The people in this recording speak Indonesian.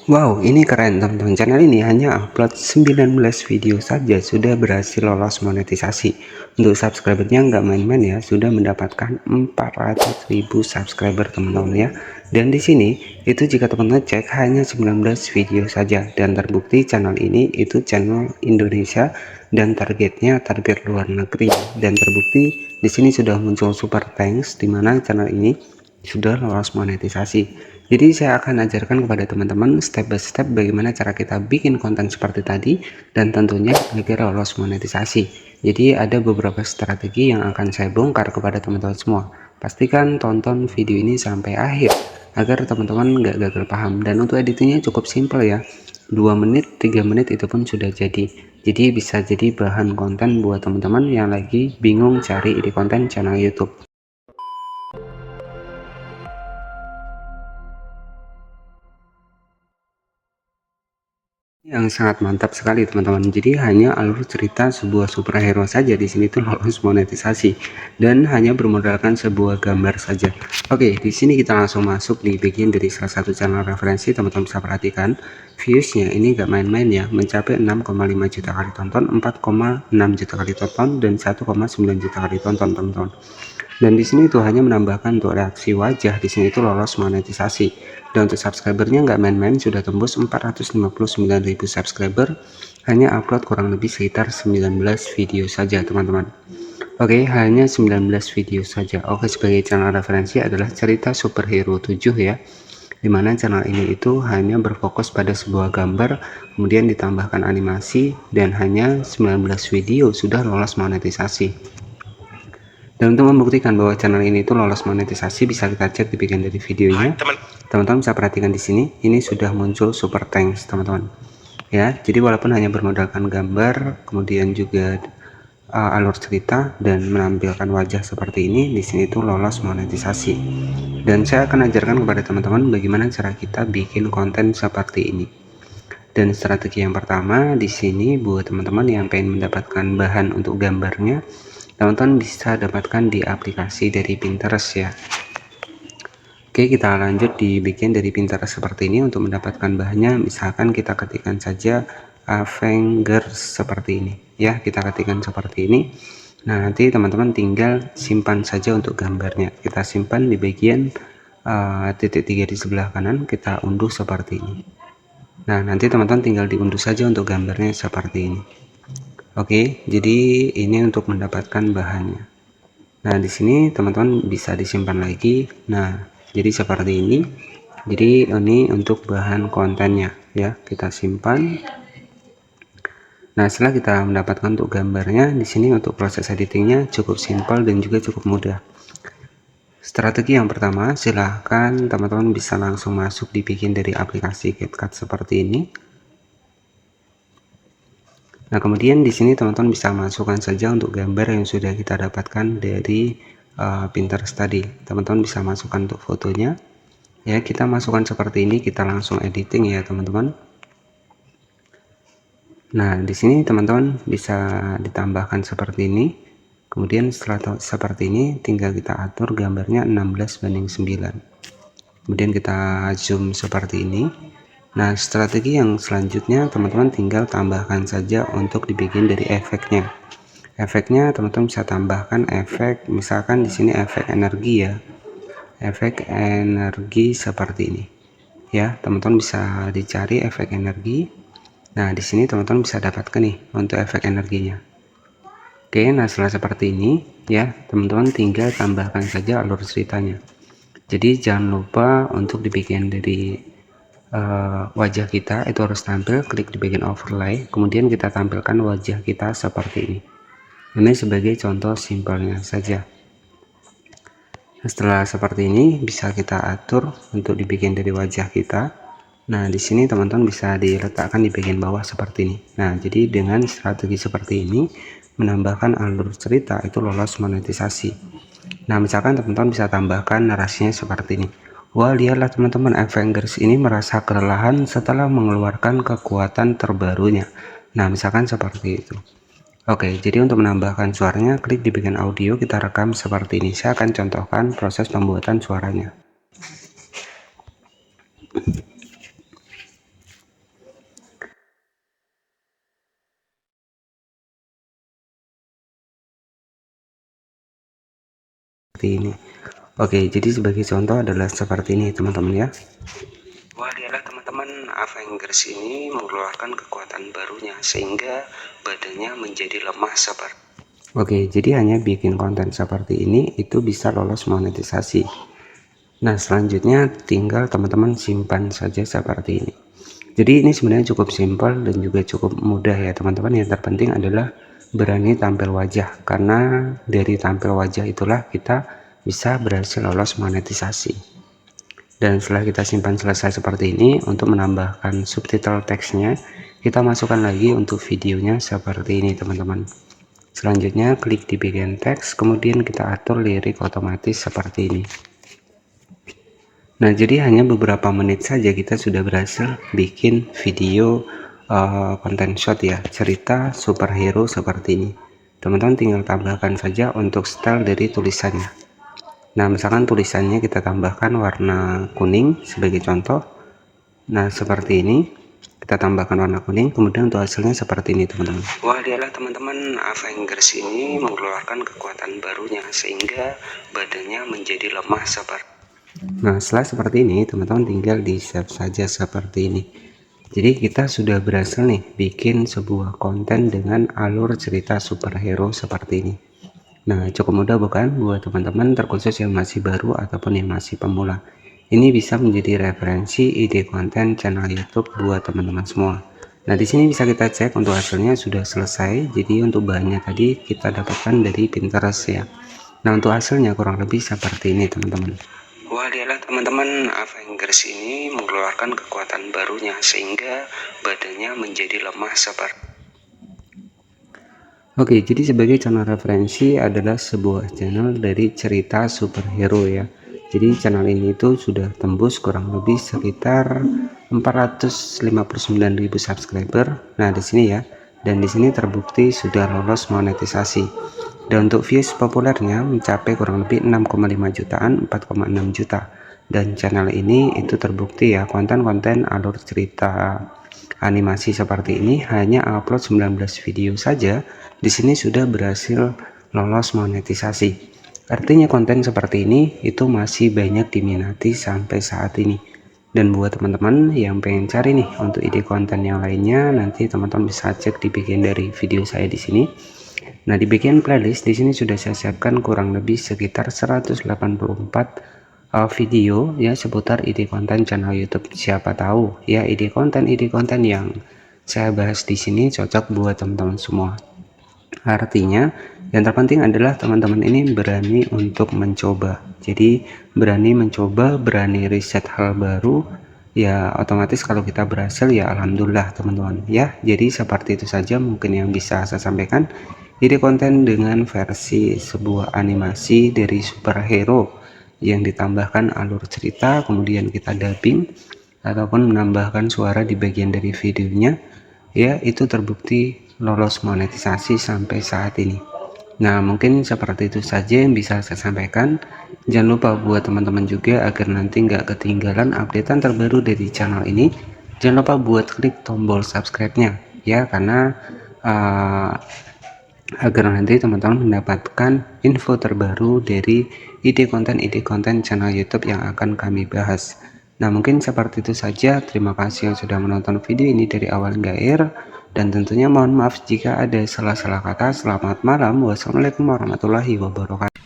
Wow, ini keren teman-teman. Channel ini hanya upload 19 video saja sudah berhasil lolos monetisasi. Untuk subscribernya nggak main-main ya, sudah mendapatkan 400.000 subscriber teman-teman ya. Dan di sini itu jika teman-teman cek hanya 19 video saja, dan terbukti channel ini itu channel Indonesia dan targetnya target luar negeri. Dan terbukti di sini sudah muncul super thanks di mana channel ini sudah lolos monetisasi. Jadi saya akan ajarkan kepada teman-teman step by step bagaimana cara kita bikin konten seperti tadi dan tentunya agar lolos monetisasi. Jadi ada beberapa strategi yang akan saya bongkar kepada teman-teman semua. Pastikan tonton video ini sampai akhir agar teman-teman nggak gagal paham. Dan untuk editingnya cukup simple ya, 2 menit 3 menit itu pun sudah jadi. Jadi bisa jadi bahan konten buat teman-teman yang lagi bingung cari ide konten channel YouTube. Yang sangat mantap sekali teman-teman. Jadi hanya alur cerita sebuah superhero saja di sini tuh lolos monetisasi dan hanya bermodalkan sebuah gambar saja. Oke, di sini kita langsung masuk di bagian dari salah satu channel referensi. Teman-teman bisa perhatikan viewsnya ini gak main-main ya, mencapai 6,5 juta kali tonton, 4,6 juta kali tonton, dan 1,9 juta kali tonton teman-teman. Dan di sini itu hanya menambahkan untuk reaksi wajah, di sini itu lolos monetisasi. Dan untuk subscribernya nggak main-main, sudah tembus 459.000 subscriber, hanya upload kurang lebih sekitar 19 video saja teman-teman. Oke, hanya 19 video saja. Oke, sebagai channel referensi adalah cerita superhero 7 ya, dimana channel ini itu hanya berfokus pada sebuah gambar, kemudian ditambahkan animasi, dan hanya 19 video sudah lolos monetisasi. Dan untuk membuktikan bahwa channel ini itu lolos monetisasi, bisa kita cek di bagian dari videonya. Teman-teman bisa perhatikan di sini, ini sudah muncul super thanks teman-teman. Ya, jadi walaupun hanya bermodalkan gambar, kemudian juga alur cerita dan menampilkan wajah seperti ini, di sini itu lolos monetisasi. Dan saya akan ajarkan kepada teman-teman bagaimana cara kita bikin konten seperti ini. Dan strategi yang pertama di sini buat teman-teman yang pengen mendapatkan bahan untuk gambarnya, teman-teman bisa dapatkan di aplikasi dari Pinterest ya. Oke, kita lanjut di bagian dari Pinterest seperti ini. Untuk mendapatkan bahannya, misalkan kita ketikkan saja Avengers seperti ini ya, kita ketikkan seperti ini. Nah, nanti teman-teman tinggal simpan saja untuk gambarnya. Kita simpan di bagian titik 3 di sebelah kanan, kita unduh seperti ini. Nah, nanti teman-teman tinggal diunduh saja untuk gambarnya seperti ini. Oke, jadi ini untuk mendapatkan bahannya. Nah, di sini teman-teman bisa disimpan lagi. Nah, jadi seperti ini. Jadi ini untuk bahan kontennya ya, kita simpan. Nah, setelah kita mendapatkan untuk gambarnya, di sini untuk proses editingnya cukup simpel dan juga cukup mudah. Strategi yang pertama, silahkan teman-teman bisa langsung masuk di bagian dari aplikasi CapCut seperti ini. Nah, kemudian di sini teman-teman bisa masukkan saja untuk gambar yang sudah kita dapatkan dari Pinterest tadi. Teman-teman bisa masukkan untuk fotonya. Ya, kita masukkan seperti ini, kita langsung editing ya, teman-teman. Nah, di sini teman-teman bisa ditambahkan seperti ini. Kemudian setelah seperti ini, tinggal kita atur gambarnya 16:9. Kemudian kita zoom seperti ini. Nah, strategi yang selanjutnya teman-teman tinggal tambahkan saja untuk di bagian dari efeknya. Efeknya teman-teman bisa tambahkan efek, misalkan di sini efek energi ya. Efek energi seperti ini. Ya, teman-teman bisa dicari efek energi. Nah, di sini teman-teman bisa dapatkan nih untuk efek energinya. Oke, nah setelah seperti ini ya, teman-teman tinggal tambahkan saja alur ceritanya. Jadi jangan lupa untuk di bagian dari wajah kita itu harus tampil, klik di bagian overlay, kemudian kita tampilkan wajah kita seperti ini. Ini sebagai contoh simpelnya saja. Setelah seperti ini bisa kita atur untuk di bagian dari wajah kita. Nah, di sini teman-teman bisa diletakkan di bagian bawah seperti ini. Nah, jadi dengan strategi seperti ini menambahkan alur cerita itu lolos monetisasi. Nah, misalkan teman-teman bisa tambahkan narasinya seperti ini. Wah, lihatlah teman-teman, Avengers ini merasa kelelahan setelah mengeluarkan kekuatan terbarunya. Nah, misalkan seperti itu. Oke, jadi untuk menambahkan suaranya, klik di bagian audio, kita rekam seperti ini. Saya akan contohkan proses pembuatan suaranya. seperti ini. Oke, jadi sebagai contoh adalah seperti ini teman-teman ya. Wah, dialah teman-teman, Avengers ini mengeluarkan kekuatan barunya sehingga badannya menjadi lemah seperti. Oke, jadi hanya bikin konten seperti ini itu bisa lolos monetisasi. Nah, selanjutnya tinggal teman-teman simpan saja seperti ini. Jadi ini sebenarnya cukup simpel dan juga cukup mudah ya teman-teman. Yang terpenting adalah berani tampil wajah, karena dari tampil wajah itulah kita bisa berhasil lolos monetisasi. Dan setelah kita simpan selesai seperti ini, untuk menambahkan subtitle teksnya kita masukkan lagi untuk videonya seperti ini teman-teman. Selanjutnya klik di bagian teks, kemudian kita atur lirik otomatis seperti ini. Nah, jadi hanya beberapa menit saja kita sudah berhasil bikin video konten short ya, cerita superhero seperti ini. Teman-teman tinggal tambahkan saja untuk style dari tulisannya. Nah, misalkan tulisannya kita tambahkan warna kuning sebagai contoh. Nah, seperti ini. Kita tambahkan warna kuning, kemudian untuk hasilnya seperti ini teman-teman. Wah, dialah teman-teman, Avengers ini mengeluarkan kekuatan barunya sehingga badannya menjadi lemah seperti. Nah, setelah seperti ini teman-teman tinggal di save saja seperti ini. Jadi kita sudah berhasil nih bikin sebuah konten dengan alur cerita superhero seperti ini. Nah, cukup mudah bukan buat teman-teman, terkhusus yang masih baru ataupun yang masih pemula. Ini bisa menjadi referensi ide konten channel YouTube buat teman-teman semua. Nah, di sini bisa kita cek untuk hasilnya sudah selesai. Jadi untuk bahannya tadi kita dapatkan dari Pinterest ya. Nah, untuk hasilnya kurang lebih seperti ini teman-teman. Wah, dialah teman-teman, Avengers ini mengeluarkan kekuatan barunya sehingga badannya menjadi lemah seperti. Oke, jadi sebagai channel referensi adalah sebuah channel dari cerita superhero ya. Jadi channel ini itu sudah tembus kurang lebih sekitar 459.000 subscriber. Nah, di sini ya. Dan di sini terbukti sudah lolos monetisasi. Dan untuk views populernya mencapai kurang lebih 6,5 jutaan, 4,6 juta. Dan channel ini itu terbukti ya, konten-konten alur cerita animasi seperti ini hanya upload 19 video saja. Di sini sudah berhasil lolos monetisasi. Artinya konten seperti ini itu masih banyak diminati sampai saat ini. Dan buat teman-teman yang pengen cari nih untuk ide konten yang lainnya, nanti teman-teman bisa cek di bagian dari video saya di sini. Nah, di bagian playlist di sini sudah saya siapkan kurang lebih sekitar 184 video ya seputar ide konten channel YouTube. Siapa tahu ya ide konten yang saya bahas di sini cocok buat teman-teman semua. Artinya yang terpenting adalah teman-teman ini berani untuk mencoba. Jadi berani mencoba, berani riset hal baru. Ya otomatis kalau kita berhasil ya alhamdulillah teman-teman ya. Jadi seperti itu saja mungkin yang bisa saya sampaikan. Ide konten dengan versi sebuah animasi dari superhero yang ditambahkan alur cerita, kemudian kita dubbing ataupun menambahkan suara di bagian dari videonya, ya itu terbukti lolos monetisasi sampai saat ini. Nah, mungkin seperti itu saja yang bisa saya sampaikan. Jangan lupa buat teman-teman juga agar nanti nggak ketinggalan updatean terbaru dari channel ini. Jangan lupa buat klik tombol subscribe-nya ya, karena agar nanti teman-teman mendapatkan info terbaru dari ide konten channel YouTube yang akan kami bahas. Nah, mungkin seperti itu saja. Terima kasih yang sudah menonton video ini dari awal hingga akhir, dan tentunya mohon maaf jika ada salah-salah kata. Selamat malam. Wassalamualaikum warahmatullahi wabarakatuh.